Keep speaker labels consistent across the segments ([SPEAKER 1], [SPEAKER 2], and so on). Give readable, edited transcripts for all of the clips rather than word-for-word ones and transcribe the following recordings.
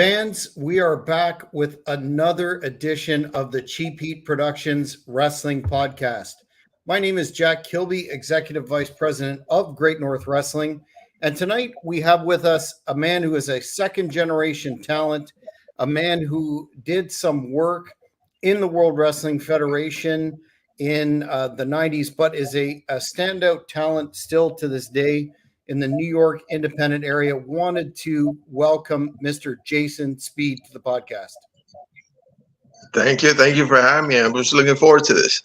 [SPEAKER 1] Fans, we are back with another edition of the Cheap Heat Productions Wrestling Podcast. My name is Jack Kilby, Executive Vice President of Great North Wrestling. And tonight we have with us a man who is a second generation talent, a man who did some work in the World Wrestling Federation in the 90s, but is a standout talent still to this day in the New York independent area. Wanted to welcome Mr. Jason Speed to the podcast.
[SPEAKER 2] Thank you. Thank you for having me. I'm just looking forward to this.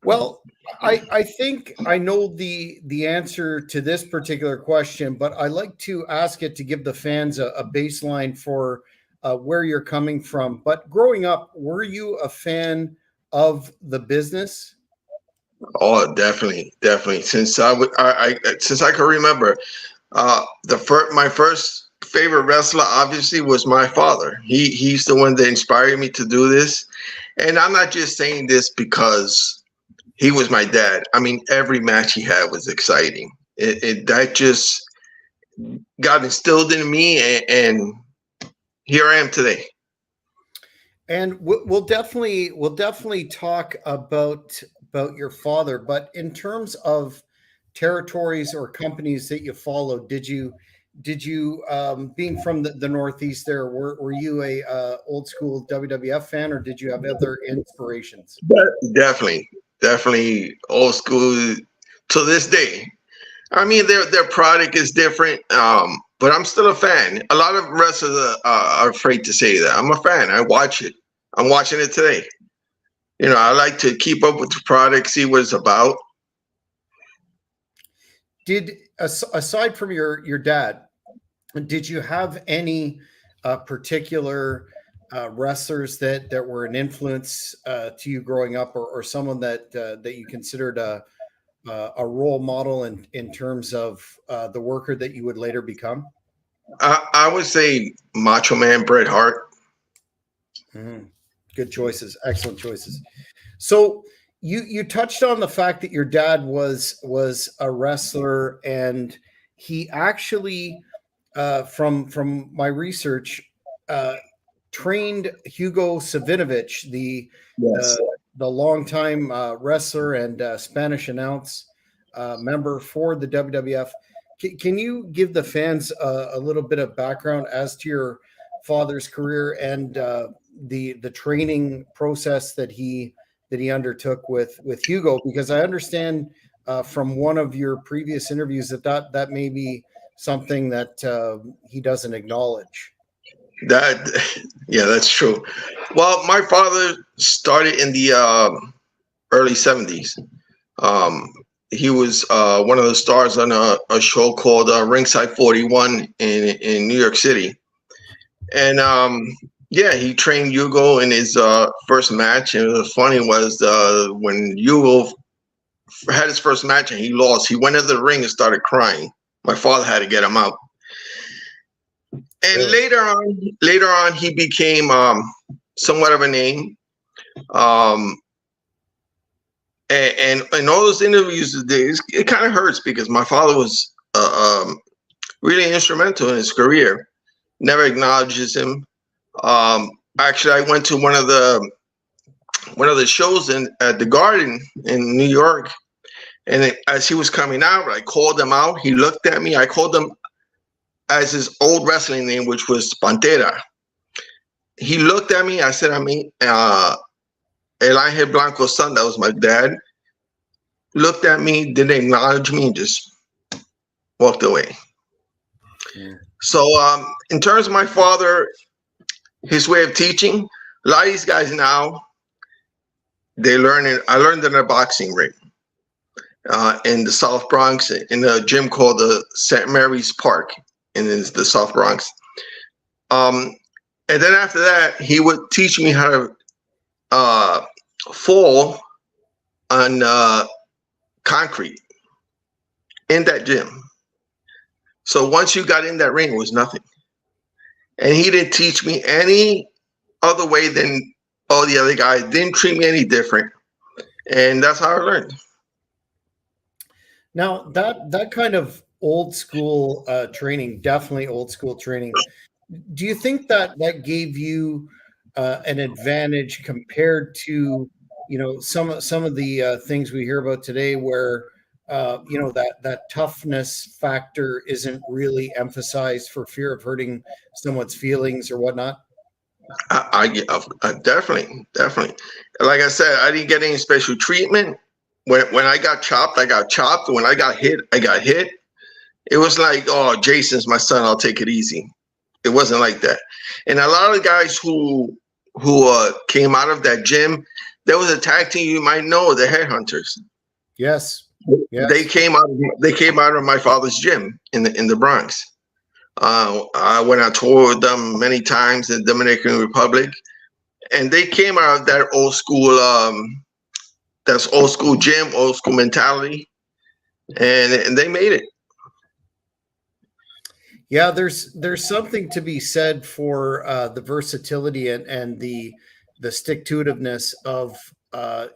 [SPEAKER 1] Well, I think I know the answer to this particular question, but I like to ask it to give the fans a baseline for where you're coming from. But growing up, were you a fan of the business?
[SPEAKER 2] Oh, definitely. Since since I can remember, my first favorite wrestler obviously was my father. He's the one that inspired me to do this, and I'm not just saying this because he was my dad. I mean, every match he had was exciting. That just got instilled in me, and here I am today.
[SPEAKER 1] And we'll definitely talk about your father, but in terms of territories or companies that you followed, did you being from the Northeast there, were you a old school WWF fan, or did you have other inspirations?
[SPEAKER 2] Definitely old school to this day. I mean, their product is different, but I'm still a fan. A lot of wrestlers are afraid to say that. I'm a fan. I watch it. I'm watching it today. You know, I like to keep up with the product, see what it's about.
[SPEAKER 1] Aside from your dad, did you have any particular wrestlers that were an influence to you growing up, or someone that you considered a role model in terms of the worker that you would later become?
[SPEAKER 2] I would say Macho Man Bret Hart.
[SPEAKER 1] Mm-hmm. Good choices. Excellent choices. So you touched on the fact that your dad was a wrestler, and he actually, from my research, trained Hugo Savinovich, the longtime wrestler and Spanish announce member for the WWF. Can you give the fans a little bit of background as to your father's career and the training process that he undertook with Hugo? Because I understand from one of your previous interviews that may be something that he doesn't acknowledge.
[SPEAKER 2] That's true. Well, my father started in the early 70s. He was one of the stars on a show called Ringside 41 in New York City. And he trained Hugo in his first match. And the funny was when Hugo had his first match and he lost, he went into the ring and started crying. My father had to get him out. And really? later on, he became somewhat of a name. And in all those interviews today, it kind of hurts because my father was really instrumental in his career. Never acknowledges him. Actually, I went to one of the shows at the Garden in New York, and as he was coming out, I called him out. He looked at me. I called him as his old wrestling name, which was Pantera. He looked at me. I said, El Ángel Blanco's son, that was my dad, looked at me, didn't acknowledge me, and just walked away. Yeah. So in terms of my father, his way of teaching, a lot of these guys now, they learn it. I learned in a boxing ring in the South Bronx, in a gym called the St. Mary's Park in the South Bronx. And then after that, he would teach me how to fall on concrete in that gym. So once you got in that ring, it was nothing. And he didn't teach me any other way than all the other guys. Didn't treat me any different. And that's how I learned.
[SPEAKER 1] Now, that kind of old school training, definitely old school training, Do you think that that gave you an advantage compared to, some of the things we hear about today, where that toughness factor isn't really emphasized for fear of hurting someone's feelings or whatnot?
[SPEAKER 2] Definitely, definitely. Like I said, I didn't get any special treatment. When I got chopped, I got chopped. When I got hit, I got hit. It was like, oh, Jason's my son. I'll take it easy. It wasn't like that. And a lot of guys who came out of that gym, there was a tag team you might know, the Headhunters.
[SPEAKER 1] Yes. Yes.
[SPEAKER 2] They came out. They came out of my father's gym in the Bronx. I went on tour with them many times in the Dominican Republic, and they came out of that old school, that's old school gym, old school mentality, and they made it.
[SPEAKER 1] Yeah, there's something to be said for the versatility and the stick to itiveness of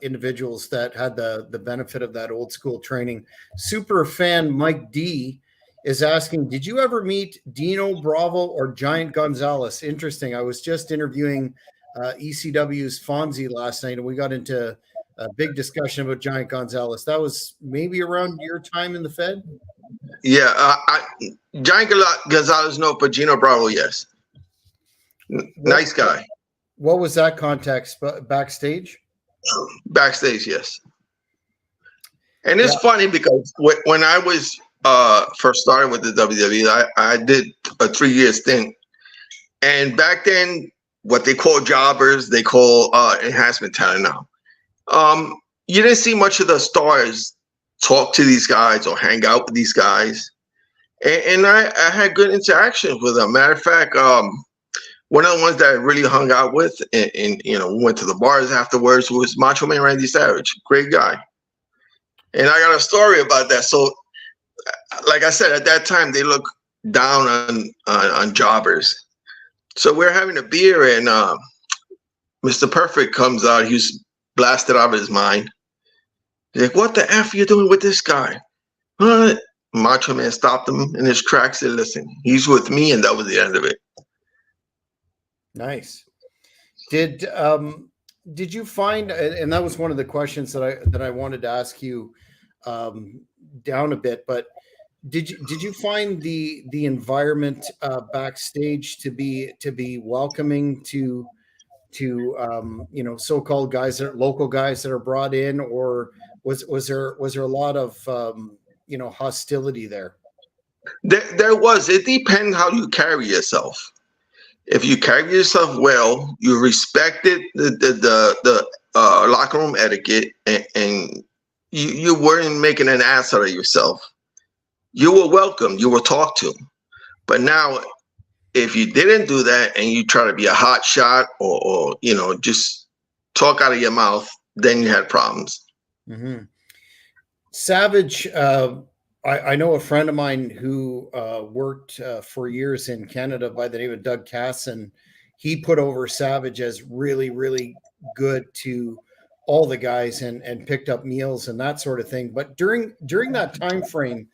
[SPEAKER 1] individuals that had the benefit of that old school training. Super fan Mike D is asking, did you ever meet Dino Bravo or Giant Gonzalez? Interesting. I was just interviewing ECW's Fonzie last night, and we got into a big discussion about Giant Gonzalez. That was maybe around your time in the Fed.
[SPEAKER 2] Yeah, Giant Gonzalez, no, but Gino Bravo, yes. Nice guy.
[SPEAKER 1] What was that context? Backstage?
[SPEAKER 2] Backstage, yes. And it's funny because when I was first started with the WWE, I did a 3-year stint. And back then, what they call jobbers, they call enhancement talent now. You didn't see much of the stars talk to these guys or hang out with these guys. And I had good interactions with them. Matter of fact, one of the ones that I really hung out with and we went to the bars afterwards was Macho Man Randy Savage. Great guy. And I got a story about that. So, like I said, at that time, they looked down on jobbers. So we're having a beer, and Mr. Perfect comes out. He's blasted out of his mind. He's like, what the F are you doing with this guy? Macho Man stopped him in his tracks and said, listen, he's with me, and that was the end of it.
[SPEAKER 1] Nice. Did you find, and that was one of the questions that I wanted to ask you down a bit, but did you find the environment backstage to be welcoming to so-called guys, that local guys that are brought in, or was there a lot of hostility there?
[SPEAKER 2] There was. It depends how you carry yourself. If you carry yourself well, you respected the locker room etiquette, and you weren't making an ass out of yourself, you were welcome. You were talked to. But now, if you didn't do that and you try to be a hot shot or just talk out of your mouth, then you had problems.
[SPEAKER 1] Mm-hmm. Savage, I know a friend of mine who worked for years in Canada by the name of Doug Cass, and he put over Savage as really, really good to all the guys and picked up meals and that sort of thing. But during that time frame,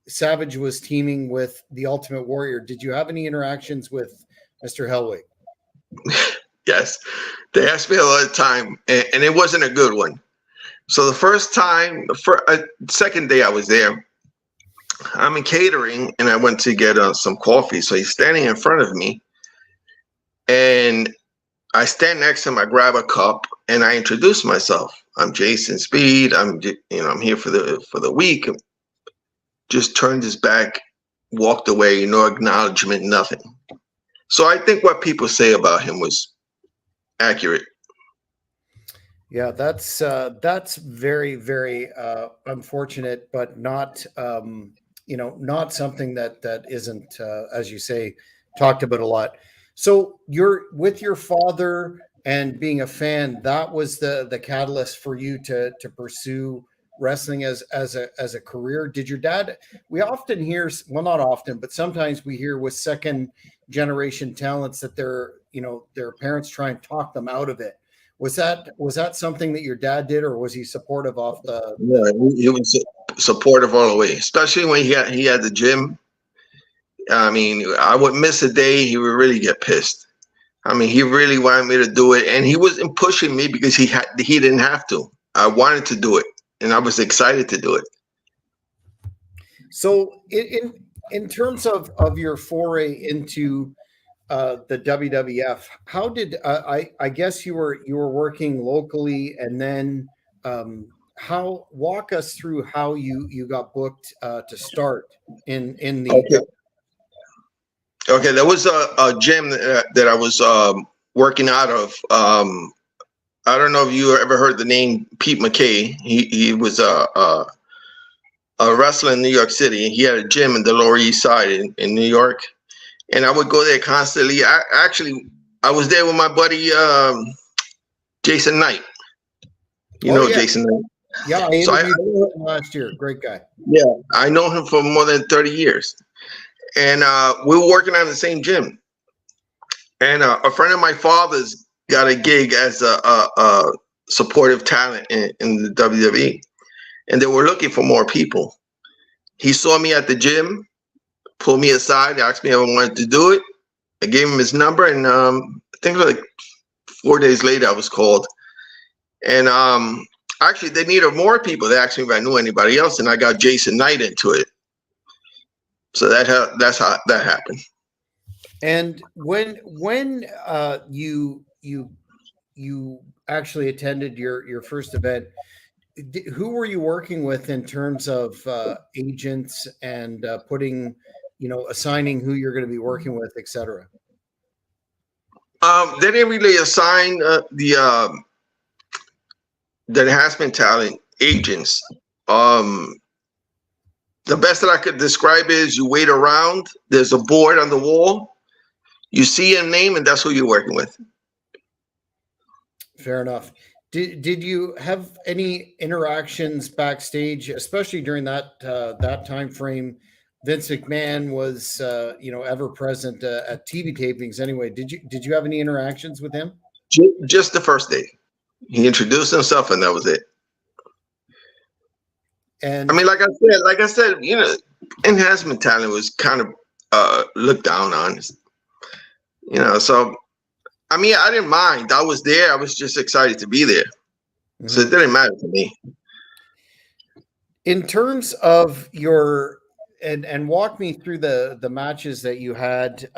[SPEAKER 1] Savage was teaming with the Ultimate Warrior. Did you have any interactions with Mr. Hellwig?
[SPEAKER 2] Yes, they asked me a lot of time, and it wasn't a good one. So the first time, second day I was there, I'm in catering, and I went to get some coffee. So he's standing in front of me, and I stand next to him. I grab a cup, and I introduce myself. I'm Jason Speed. I'm here for the week. Just turned his back, walked away, no acknowledgement, nothing. So I think what people say about him was accurate.
[SPEAKER 1] Yeah, that's very, very unfortunate, but not not something that isn't, as you say, talked about a lot. So you're with your father and being a fan, that was the catalyst for you to pursue wrestling as a career. Did your dad? We often hear, well, not often, but sometimes we hear with second generation talents that their parents try and talk them out of it. Was that something that your dad did, or was he supportive of the?
[SPEAKER 2] Yeah, he was supportive all the way, especially when he had the gym. I mean, I would miss a day, he would really get pissed. I mean, he really wanted me to do it, and he wasn't pushing me because he didn't have to. I wanted to do it, and I was excited to do it.
[SPEAKER 1] So in terms of your foray into the WWF, how did I guess you were working locally, and then how walk us through how you got booked to start in the
[SPEAKER 2] Okay. Okay, there was a gym that I was working out of. I don't know if you ever heard the name Pete McKay. He was a wrestler in New York City. He had a gym in the Lower East Side in New York, and I would go there constantly. I was there with my buddy Jason Knight. You know
[SPEAKER 1] yeah.
[SPEAKER 2] Jason Knight.
[SPEAKER 1] Yeah, I interviewed him last year. Great guy.
[SPEAKER 2] Yeah, I know him for more than 30 years, and we were working on the same gym. And a friend of my father's got a gig as a supportive talent in the WWE, and they were looking for more people. He saw me at the gym, pulled me aside, asked me if I wanted to do it. I gave him his number, and I think like 4 days later, I was called. And actually, they needed more people. They asked me if I knew anybody else, and I got Jason Knight into it. So that's how that happened.
[SPEAKER 1] And when you actually attended your first event, who were you working with in terms of agents and putting, assigning who you're going to be working with, etc.?
[SPEAKER 2] They didn't really assign the enhancement talent agents. The best that I could describe is you wait around. There's a board on the wall. You see a name, and that's who you're working with.
[SPEAKER 1] Fair enough. Did you have any interactions backstage, especially during that time frame? Vince McMahon was ever present at TV tapings. Anyway, did you have any interactions with him?
[SPEAKER 2] Just the first day, he introduced himself, and that was it.
[SPEAKER 1] And
[SPEAKER 2] I mean, like I said, enhancement talent was kind of looked down on. So I mean, I didn't mind. I was there. I was just excited to be there. Mm-hmm. So it didn't matter to me.
[SPEAKER 1] In terms of your and walk me through the matches that you had.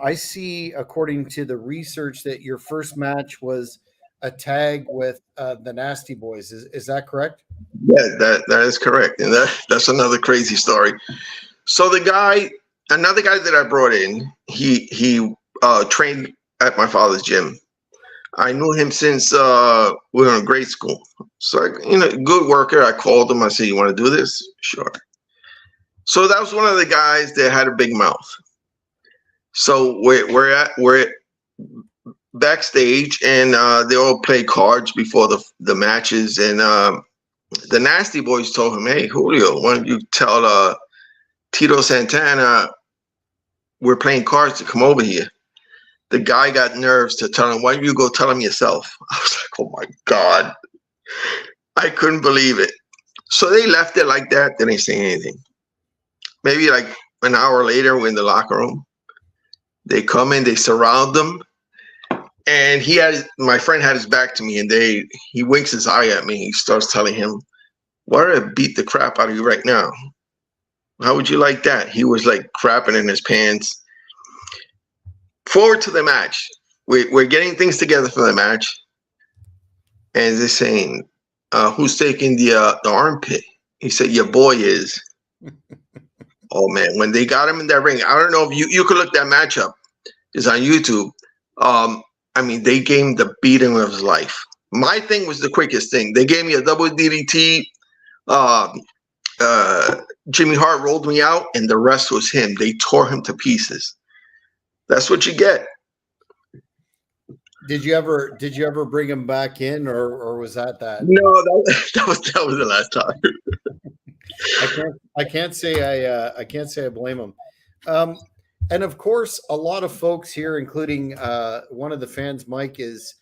[SPEAKER 1] I see, according to the research, that your first match was a tag with the Nasty Boys. Is that correct?
[SPEAKER 2] Yeah, that is correct. And that's another crazy story. So another guy that I brought in, he trained at my father's gym. I knew him since we were in grade school. So, good worker. I called him. I said, "You want to do this?" Sure. So that was one of the guys that had a big mouth. So we're at backstage, and they all play cards before the matches. And the Nasty Boys told him, "Hey, Julio, why don't you tell Tito Santana we're playing cards to come over here?" The guy got nerves to tell him, "Why don't you go tell him yourself?" I was like, "Oh my God." I couldn't believe it. So they left it like that. They didn't say anything. Maybe like an hour later, we're in the locker room. They come in, they surround them. And my friend had his back to me, and he winks his eye at me. He starts telling him, "Why do I beat the crap out of you right now? How would you like that?" He was like crapping in his pants. Forward to the match. We're getting things together for the match. And they're saying, "Who's taking the armpit?" He said, "Your boy is." Oh, man. When they got him in that ring, I don't know if you could look that match up. It's on YouTube. I mean, they gave him the beating of his life. My thing was the quickest thing. They gave me a double DDT. Jimmy Hart rolled me out, and the rest was him. They tore him to pieces. That's what you get.
[SPEAKER 1] Did you ever bring him back in, or was that?
[SPEAKER 2] No, that was the last time.
[SPEAKER 1] I can't say I blame him. And of course, a lot of folks here, including one of the fans, Mike, is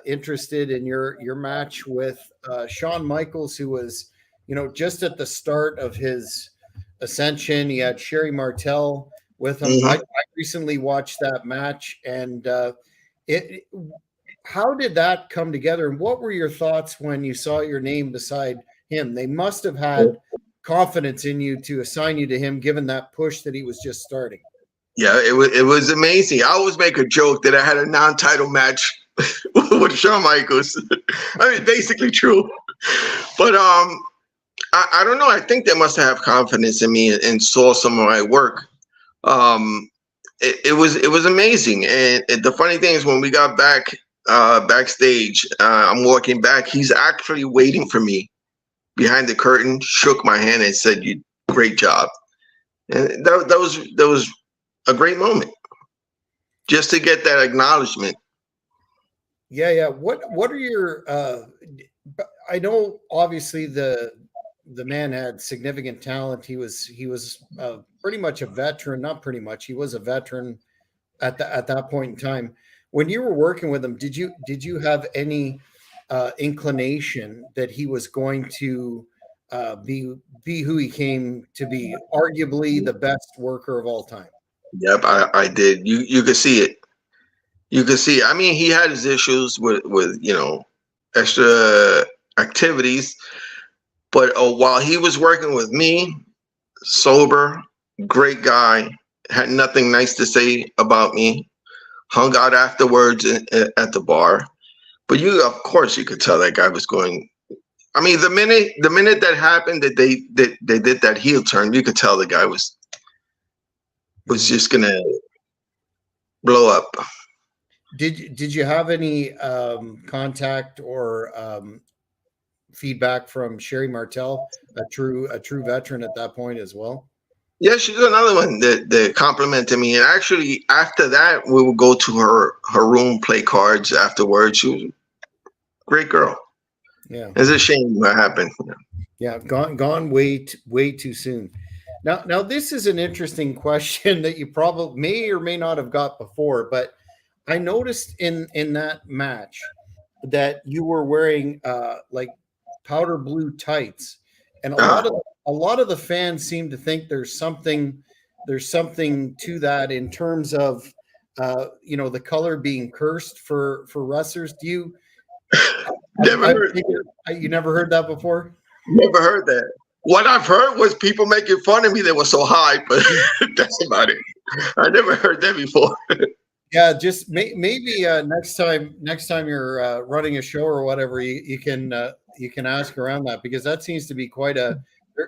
[SPEAKER 1] interested in your match with Shawn Michaels, who was, just at the start of his Ascension. He had Sherry Martel with him.
[SPEAKER 2] Hmm.
[SPEAKER 1] I recently watched that match, and it. How did that come together? And what were your thoughts when you saw your name beside him? They must have had confidence in you to assign you to him, given that push that he was just starting.
[SPEAKER 2] Yeah, it was amazing. I always make a joke that I had a non-title match with Shawn Michaels. I mean, basically true. But I don't know. I think they must have confidence in me and saw some of my work. Um, it was amazing. And the funny thing is, when we got back backstage, I'm walking back. He's actually waiting for me behind the curtain. Shook my hand and said, "You great job." And that was a great moment just to get that acknowledgement.
[SPEAKER 1] Yeah, yeah. What are your? I know obviously the man had significant talent. He was pretty much a veteran. Not pretty much. He was a veteran at that point in time. When you were working with him, did you have any inclination that he was going to be who he came to be, arguably the best worker of all time?
[SPEAKER 2] Yep, I did. You could see it. You could see. I mean, he had his issues with extra activities, but while he was working with me, sober, great guy, had nothing nice to say about me. Hung out afterwards at the bar, but of course, you could tell that guy was going. I mean, the minute that happened that they did that heel turn, you could tell the guy was
[SPEAKER 1] Mhm.
[SPEAKER 2] just gonna blow up.
[SPEAKER 1] Did you have any contact or feedback from Sherry Martel, a true veteran at that point as well?
[SPEAKER 2] Yeah, she's another one that complimented me. And actually, after that, we would go to her room, play cards afterwards. She was a great girl.
[SPEAKER 1] Yeah,
[SPEAKER 2] It's a shame what happened.
[SPEAKER 1] yeah, gone way too soon. Now this is an interesting question that you probably may or may not have got before, but I noticed in that match that you were wearing like powder blue tights, and a lot
[SPEAKER 2] Ah,
[SPEAKER 1] of a lot of the fans seem to think there's something to that in terms of the color being cursed for wrestlers. Do you?
[SPEAKER 2] never
[SPEAKER 1] I
[SPEAKER 2] heard,
[SPEAKER 1] figure you never heard that before.
[SPEAKER 2] never heard that. What I've heard was people making fun of me. They were so high, but that's about it. I never heard that before.
[SPEAKER 1] Yeah, just maybe next time you're running a show or whatever, you can ask around that, because that seems to be quite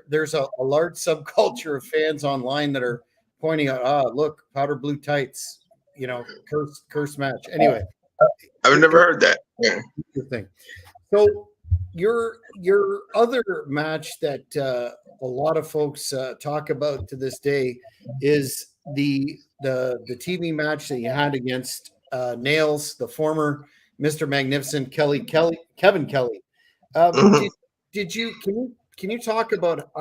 [SPEAKER 1] there's a large subculture of fans online that are pointing out, look, powder blue tights, curse match. Anyway,
[SPEAKER 2] I've
[SPEAKER 1] it,
[SPEAKER 2] never heard that. Yeah.
[SPEAKER 1] interesting. So your other match that a lot of folks talk about to this day is the TV match that you had against Nails, the former Mr. Magnificent Kevin Kelly.
[SPEAKER 2] Mhm.
[SPEAKER 1] Can you talk about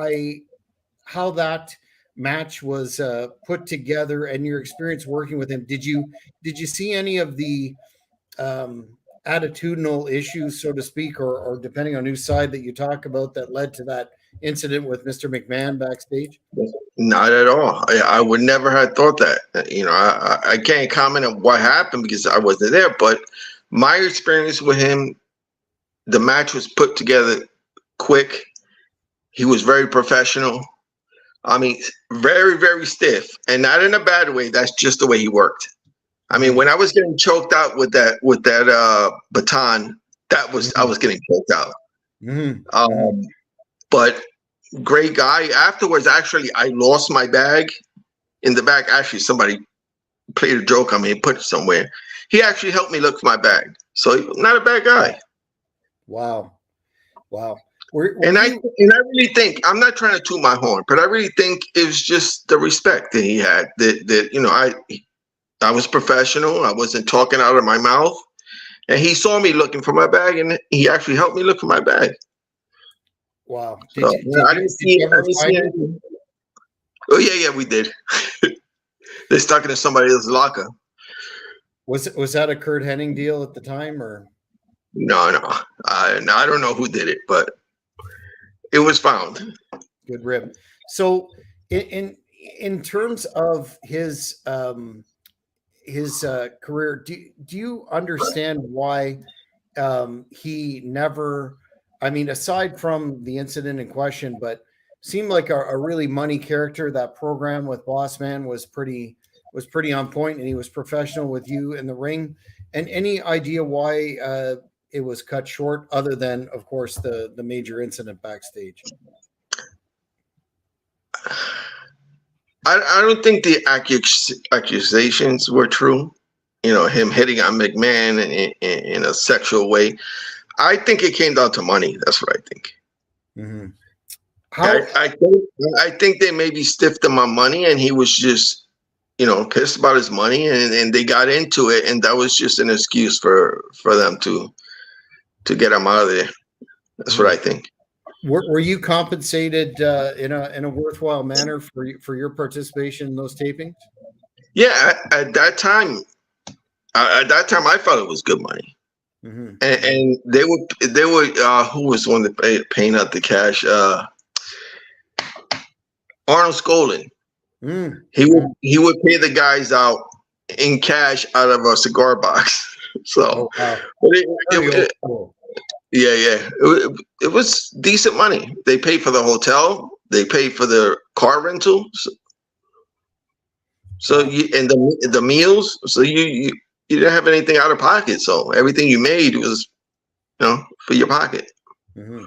[SPEAKER 1] how that match was put together and your experience working with him? Did you see any of the attitudinal issues, so to speak, or depending on whose side that you talk about, that led to that incident with Mr. McMahon backstage?
[SPEAKER 2] Not at all. I would never have thought that. I can't comment on what happened because I wasn't there. But my experience with him, the match was put together quick. He was very professional. I mean, very, very stiff, and not in a bad way. That's just the way he worked. I mean,
[SPEAKER 1] Mhm,
[SPEAKER 2] when I was getting choked out with that baton, I
[SPEAKER 1] mhm,
[SPEAKER 2] was getting choked out.
[SPEAKER 1] mhm, mhm.
[SPEAKER 2] Um, but great guy. Afterwards, actually, I lost my bag in the back. Actually, somebody played a joke on me and put it somewhere. He actually helped me look for my bag. So not a bad guy.
[SPEAKER 1] Wow, wow. Were
[SPEAKER 2] And I
[SPEAKER 1] you?
[SPEAKER 2] and I really think I'm not trying to toot my horn, but I really think it was just the respect that he had. I was professional. I wasn't talking out of my mouth, and he saw me looking for my bag, and he actually helped me look for my bag.
[SPEAKER 1] Wow.
[SPEAKER 2] So yeah, I didn't
[SPEAKER 1] Did
[SPEAKER 2] see
[SPEAKER 1] you
[SPEAKER 2] I
[SPEAKER 1] ever
[SPEAKER 2] didn't see
[SPEAKER 1] find it?
[SPEAKER 2] anything. Oh yeah, we did. They stuck it in somebody else's locker.
[SPEAKER 1] Was that a Kurt Hennig deal at the time, or
[SPEAKER 2] No. I don't know who did it, but it was found.
[SPEAKER 1] good rib? So In terms of his career, do you understand why he never? I mean, aside from the incident in question, but seemed like a really money character. That program with Boss Man was pretty on point, and he was professional with you in the ring. And any idea why it was cut short, other than, of course, the major incident backstage?
[SPEAKER 2] I don't think the accusations were true. You know, him hitting on McMahon in a sexual way. I think it came down to money. That's what I think.
[SPEAKER 1] Mm-hmm.
[SPEAKER 2] I think they maybe stiffed him on money, and he was just, you know, pissed about his money, and they got into it, and that was just an excuse for them to get him out of there. That's what I think.
[SPEAKER 1] Were you compensated in a worthwhile manner for your participation in those tapings?
[SPEAKER 2] Yeah, at that time, I felt it was good money.
[SPEAKER 1] Mm-hmm.
[SPEAKER 2] And they would who was the one that paying out the cash? Arnold Skolin.
[SPEAKER 1] Mm.
[SPEAKER 2] He would pay the guys out in cash out of a cigar box. So,
[SPEAKER 1] wow.
[SPEAKER 2] Yeah. It was decent money. They paid for the hotel. They paid for the car rental. So you and the meals. So you didn't have anything out of pocket. So everything you made was, you know, for your pocket.
[SPEAKER 1] Mm-hmm.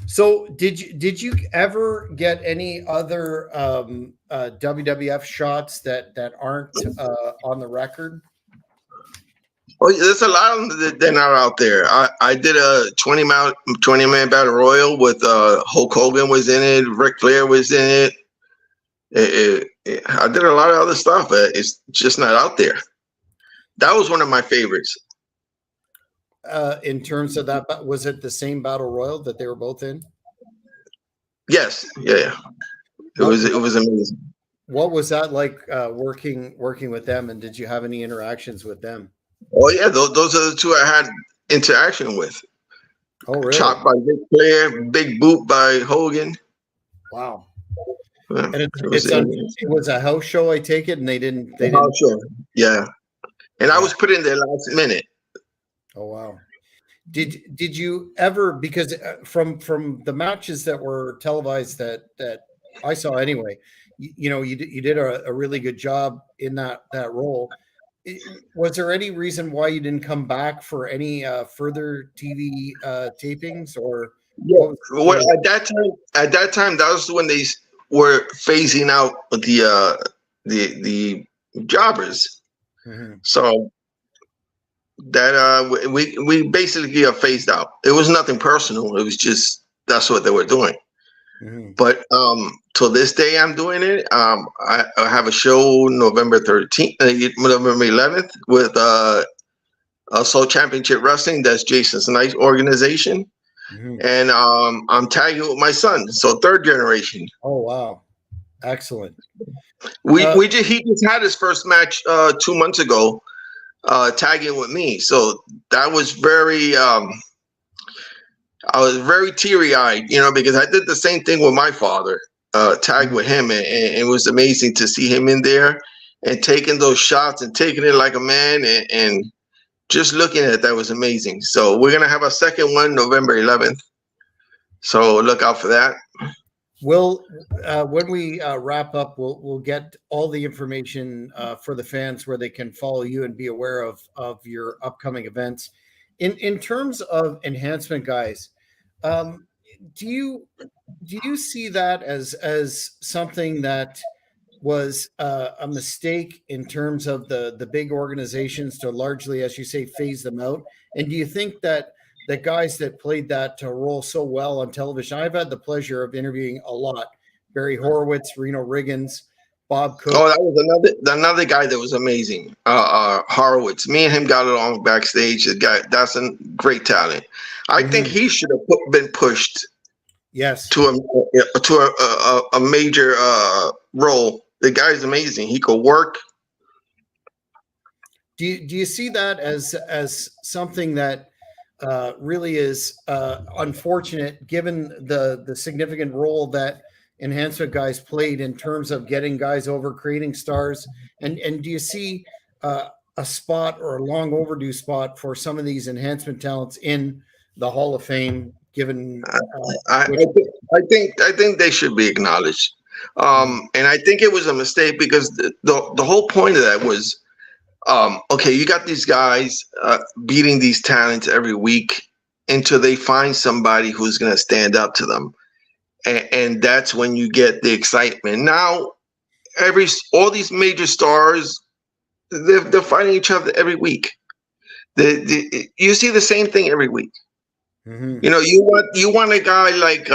[SPEAKER 1] So did you ever get any other WWF shots that aren't on the record?
[SPEAKER 2] Oh, there's a lot of them that are out there. I did a 20-man battle royal with Hulk Hogan was in it, Ric Flair was in it. I did a lot of other stuff. It's just not out there. That was one of my favorites.
[SPEAKER 1] In terms of that, was it the same battle royal that they were both in?
[SPEAKER 2] Yes, yeah. It was amazing.
[SPEAKER 1] What was that like working with them, and did you have any interactions with them?
[SPEAKER 2] Oh yeah, those are the two I had interaction with.
[SPEAKER 1] Oh really?
[SPEAKER 2] Chopped by Ric Flair, big boot by Hogan.
[SPEAKER 1] Wow.
[SPEAKER 2] Yeah,
[SPEAKER 1] and it was a house show, I take it, and they didn't.
[SPEAKER 2] House show. Yeah, and I was put in there last minute.
[SPEAKER 1] Oh wow. Did you ever, because from the matches that were televised that I saw anyway, you did a really good job in that role. Was there any reason why you didn't come back for any further TV tapings or?
[SPEAKER 2] Yeah, well, at that time, that was when they were phasing out the jobbers.
[SPEAKER 1] Mm-hmm.
[SPEAKER 2] So that we basically got phased out. It was nothing personal. It was just that's what they were doing.
[SPEAKER 1] Mm-hmm.
[SPEAKER 2] But till this day, I'm doing it. I have a show November 13th, November 11th with Soul Championship Wrestling. That's Jason's nice organization.
[SPEAKER 1] Mm-hmm.
[SPEAKER 2] And I'm tagging with my son, so third generation.
[SPEAKER 1] Oh wow, excellent.
[SPEAKER 2] He just had his first match 2 months ago, tagging with me. So that was very I was very teary-eyed, because I did the same thing with my father, tagged with him, and it was amazing to see him in there and taking those shots and taking it like a man, and just looking at it, that was amazing. So we're gonna have a second one November 11th. So look out for that.
[SPEAKER 1] Well, when we wrap up, we'll get all the information for the fans where they can follow you and be aware of your upcoming events. In terms of enhancement, guys, do you see that as something that was a mistake in terms of the big organizations to largely, as you say, phase them out? And do you think that the guys that played that role so well on television, I've had the pleasure of interviewing a lot, Barry Horowitz, Reno Riggins, Bob Cook.
[SPEAKER 2] Oh, that was another guy that was amazing. Horowitz. Me and him got along backstage. The guy, that's a great talent. I think he should have been pushed.
[SPEAKER 1] Yes.
[SPEAKER 2] To a major role. The guy's amazing. He could work.
[SPEAKER 1] Do you see that as something that really is unfortunate, given the significant role that enhancement guys played in terms of getting guys over, creating stars? And do you see a spot or a long overdue spot for some of these enhancement talents in the Hall of Fame? Given,
[SPEAKER 2] I, I think they should be acknowledged, and I think it was a mistake because the whole point of that was, okay, you got these guys beating these talents every week until they find somebody who's going to stand up to them, and that's when you get the excitement. Now, all these major stars, they're fighting each other every week. You see the same thing every week.
[SPEAKER 1] mm-hmm.
[SPEAKER 2] You know, you want a guy like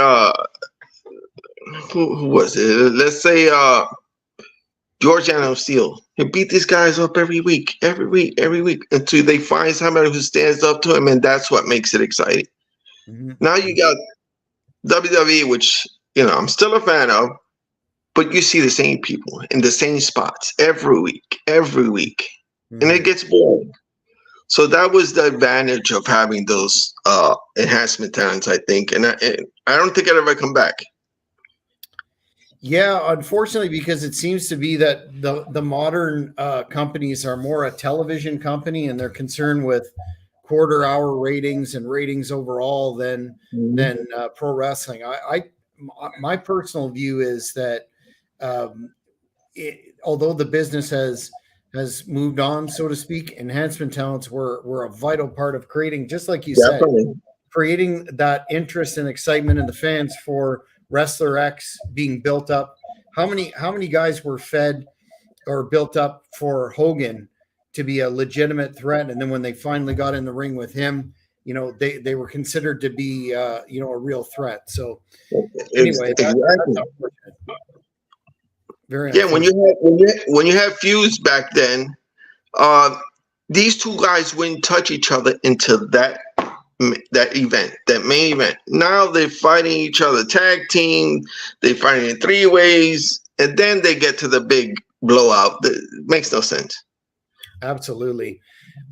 [SPEAKER 2] who was it? Let's say Georgiano Steele. He beat these guys up every week, until they find somebody who stands up to him, and that's what makes it exciting.
[SPEAKER 1] Mm-hmm.
[SPEAKER 2] Now you got WWE, which I'm still a fan of, but you see the same people in the same spots every week,
[SPEAKER 1] Mm-hmm.
[SPEAKER 2] and it gets boring. So that was the advantage of having those enhancement talents, I think, and I don't think it'll ever come back.
[SPEAKER 1] Yeah, unfortunately, because it seems to be that the modern companies are more a television company, and they're concerned with quarter hour ratings and ratings overall than pro wrestling. My personal view is that although the business has moved on, so to speak, enhancement talents were a vital part of creating, just like you
[SPEAKER 2] Definitely.
[SPEAKER 1] said, creating that interest and excitement in the fans for Wrestler X being built up. How many guys were fed or built up for Hogan to be a legitimate threat, and then when they finally got in the ring with him, they were considered to be a real threat. So anyway,
[SPEAKER 2] Exactly.
[SPEAKER 1] that's very
[SPEAKER 2] Yeah, when you had feuds back then, these two guys wouldn't touch each other until that event, that main event. Now they're fighting each other tag team, they're fighting in 3-ways, and then they get to the big blowout. It makes no sense.
[SPEAKER 1] Absolutely.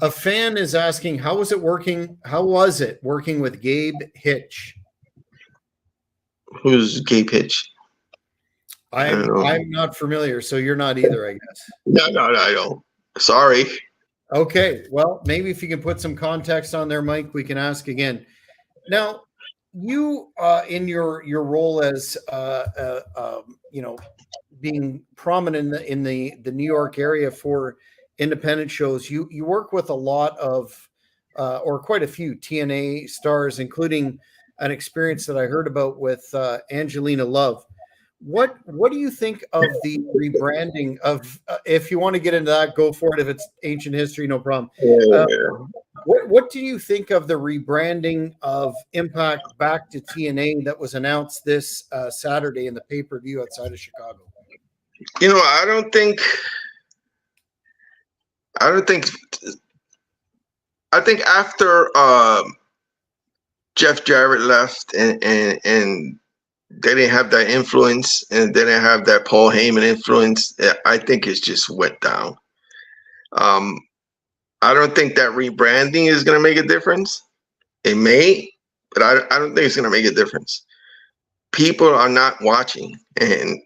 [SPEAKER 1] A fan is asking, how was it working with Gabe Hitch?
[SPEAKER 2] Who's Gabe Hitch?
[SPEAKER 1] I'm not familiar, so you're not either, I guess.
[SPEAKER 2] No, I don't. Sorry.
[SPEAKER 1] Okay, well, maybe if you can put some context on there, Mike, we can ask again. Now, you in your role as being prominent in the New York area for independent shows, you work with a lot of or quite a few TNA stars, including an experience that I heard about with Angelina Love. What do you think of the rebranding of? If you want to get into that, go for it. If it's ancient history, no problem. What do you think of the rebranding of Impact back to TNA that was announced this Saturday in the pay-per-view outside of Chicago?
[SPEAKER 2] I don't think. I think after Jeff Jarrett left and they didn't have that influence, and they didn't have that Paul Heyman influence, I think it's just went down. I don't think that rebranding is going to make a difference. It may, but I don't think it's going to make a difference. People are not watching, and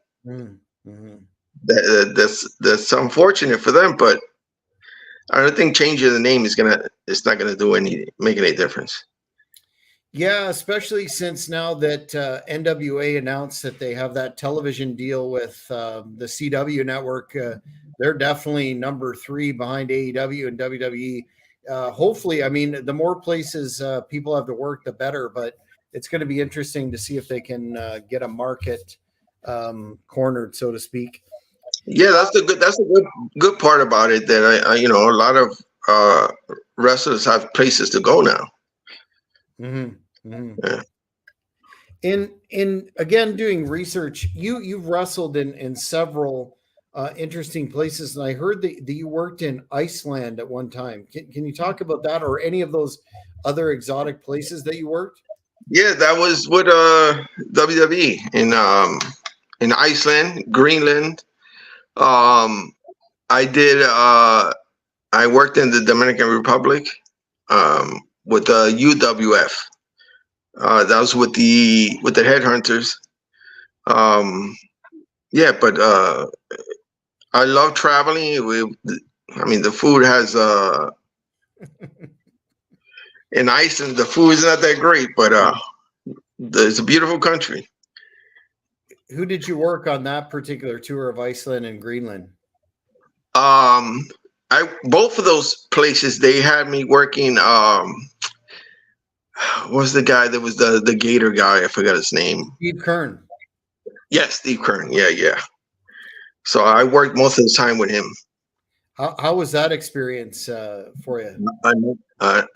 [SPEAKER 2] that's unfortunate for them. But I don't think changing the name it's not gonna make any difference.
[SPEAKER 1] Yeah, especially since now that NWA announced that they have that television deal with the CW network, they're definitely number 3 behind AEW and WWE. Hopefully, I mean, the more places people have to work, the better. But it's going to be interesting to see if they can get a market cornered, so to speak.
[SPEAKER 2] Yeah, that's the good part about it. That a lot of wrestlers have places to go now.
[SPEAKER 1] Yeah. In again doing research, you've wrestled in several interesting places, and I heard that you worked in Iceland at one time. Can you talk about that, or any of those other exotic places that you worked?
[SPEAKER 2] Yeah, that was with WWE in Iceland, Greenland. I did. I worked in the Dominican Republic with UWF. That was with the Headhunters. Yeah, but I love traveling. I mean, the food has in Iceland, the food is not that great, but it's a beautiful country.
[SPEAKER 1] Who did you work on that particular tour of Iceland and Greenland?
[SPEAKER 2] I both of those places they had me working. What was the guy that was the Gator guy? I forgot his name.
[SPEAKER 1] Steve Kern.
[SPEAKER 2] Yes, Steve Kern. Yeah, yeah. So I worked most of the time with him.
[SPEAKER 1] How was that experience for you?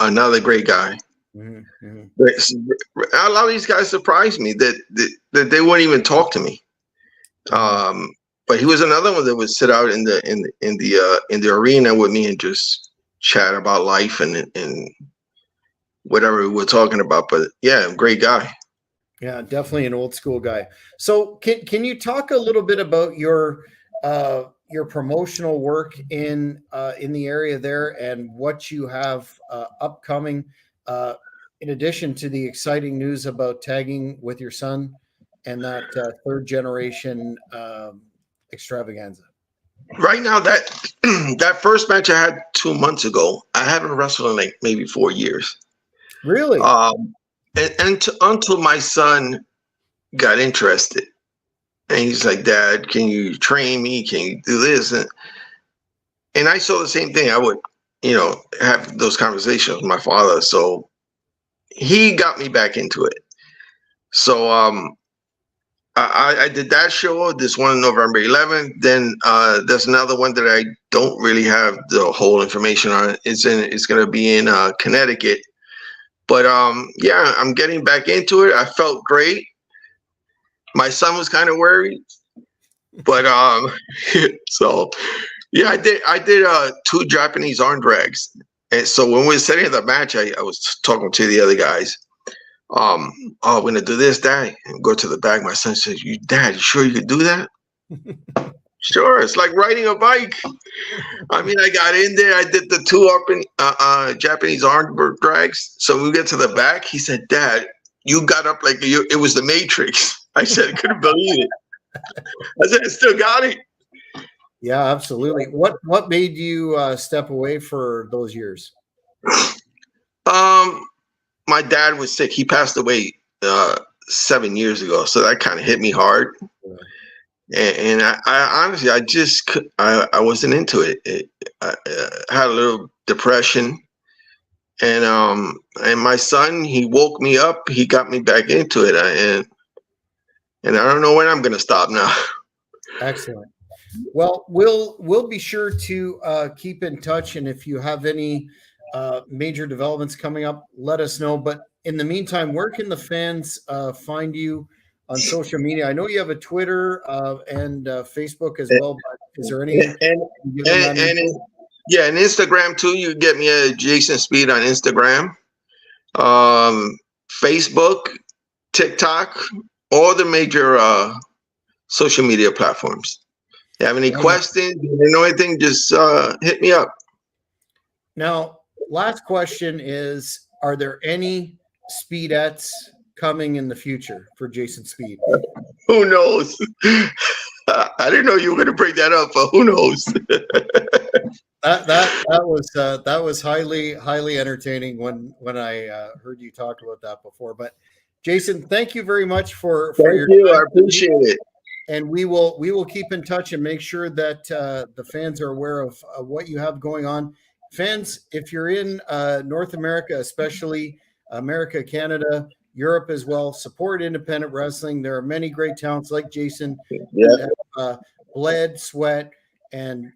[SPEAKER 2] Another great guy.
[SPEAKER 1] Mm-hmm.
[SPEAKER 2] A lot of these guys surprised me that they wouldn't even talk to me. But he was another one that would sit out in the arena with me and just chat about life and whatever we were talking about. But yeah, great guy.
[SPEAKER 1] Yeah, definitely an old school guy. So can you talk a little bit about your promotional work in the area there and what you have upcoming, in addition to the exciting news about tagging with your son and that third generation extravaganza?
[SPEAKER 2] Right now, that that first match I had 2 months ago, I haven't wrestled in like maybe 4 years.
[SPEAKER 1] Really?
[SPEAKER 2] Until my son got interested, and he's like, "Dad, can you train me? Can you do this?" And I saw the same thing. I would, have those conversations with my father. So he got me back into it. So I did that show, this one November 11th. Then there's another one that I don't really have the whole information on. It's going to be in Connecticut. But yeah, I'm getting back into it. I felt great. My son was kind of worried, but so yeah, I did 2 Japanese arm drags. And so when we were setting the match, I was talking to the other guys. Oh, we're gonna do this, Dad, and go to the back. My son says, Dad, you sure you could do that? Sure, it's like riding a bike. I mean, I got in there, I did the 2 up in Japanese arm drags. So we get to the back. He said, Dad, you got up like it was the Matrix. I said, I couldn't believe it. I said, I still got it.
[SPEAKER 1] Yeah, absolutely. What made you step away for those years?
[SPEAKER 2] My dad was sick. He passed away 7 years ago, so that kind of hit me hard. And I honestly, I wasn't into it. I had a little depression, and my son, he woke me up. He got me back into it, and I don't know when I'm going to stop now.
[SPEAKER 1] Excellent. Well, we'll be sure to keep in touch, and if you have any major developments coming up, let us know. But in the meantime, where can the fans find you on social media? I know you have a Twitter and Facebook as well, but is there any?
[SPEAKER 2] Yeah, and Instagram too. You get me at Jason Speed on Instagram, Facebook, TikTok, all the major social media platforms. If you have any questions, if you know anything, just hit me up.
[SPEAKER 1] Now, last question is, are there any Speedettes coming in the future for Jason Speed?
[SPEAKER 2] Who knows? I didn't know you were going to bring that up, but who knows?
[SPEAKER 1] that was highly entertaining when I heard you talk about that before. But Jason, thank you very much for your
[SPEAKER 2] time. I appreciate it.
[SPEAKER 1] And we will keep in touch and make sure that the fans are aware of what you have going on. Fans, if you're in North America, especially America, Canada, Europe as well, support independent wrestling. There are many great talents like Jason that have bled, sweat, and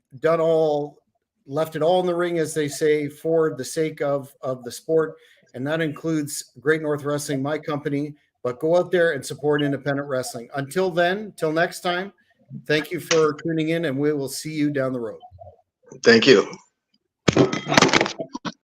[SPEAKER 1] left it all in the ring, as they say, for the sake of the sport. And that includes Great North Wrestling, my company. But go out there and support independent wrestling. Until then, till next time, thank you for tuning in, and we will see you down the road.
[SPEAKER 2] Thank you.